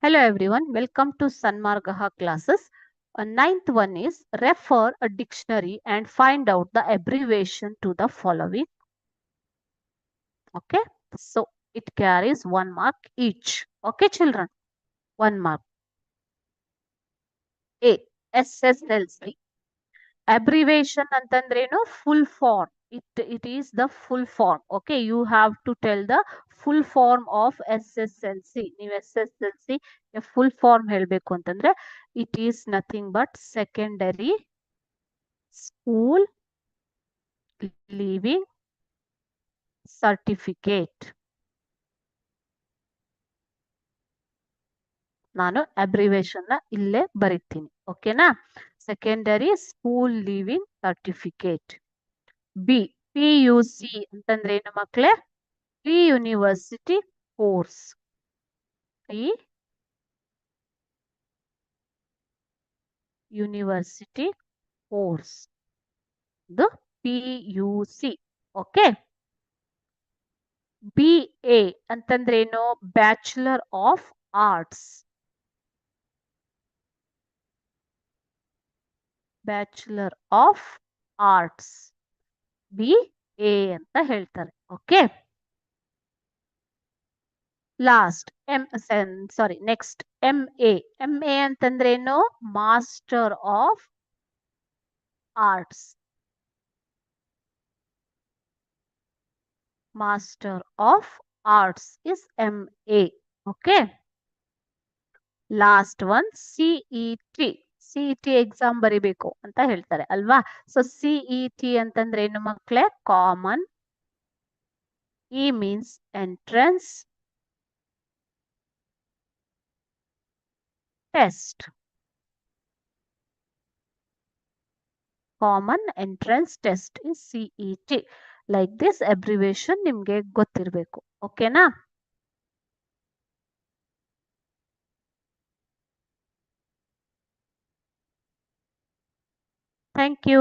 Hello everyone, welcome to Sanmargaha classes. Ninth one is refer a dictionary and find out the abbreviation to the following. Okay, so it carries 1 mark each. Okay, children, 1 mark. A. SSLC. Abbreviation ಅಂತಂದ್ರೇನು full form. It is the full form. Okay, you have to tell the full form of SSLC. ನೀವು SSLC full form ಹೇಳಬೇಕು ಅಂತಂದ್ರೆ it is nothing but secondary school leaving certificate. ನಾನು abbreviation ನ ಇಲ್ಲೇ ಬರಿತೀನಿ. ಓಕೆನಾ? Secondary school leaving certificate. B PUC ಅಂತಂದ್ರೆ ಏನು ಮಕ್ಕಳೇ? Pre university course. Pre university course. ಇದು PUC. ಓಕೆ. BA ಅಂತಂದ್ರೇನು? Bachelor of arts. Bachelor of arts. BA ಅಂತ ಹೇಳ್ತಾರೆ. ಓಕೆ. ಲಾಸ್ಟ್ ನೆಕ್ಸ್ಟ್ MA ಅಂತಂದ್ರೇನು? Master of arts. Master of arts is MA. Okay. Last one CET exam ಬರಿಬೇಕು ಅಂತ ಹೇಳ್ತಾರೆ ಅಲ್ವಾ? So CET ಅಂತಂದ್ರೆ ಏನು ಮಕ್ಕಳೇ? Common. E means entrance test. Common entrance test is CET. Like this abbreviation ನಿಮ್ಗೆ ಗೊತ್ತಿರಬೇಕು. ಓಕೆನಾ? Thank you.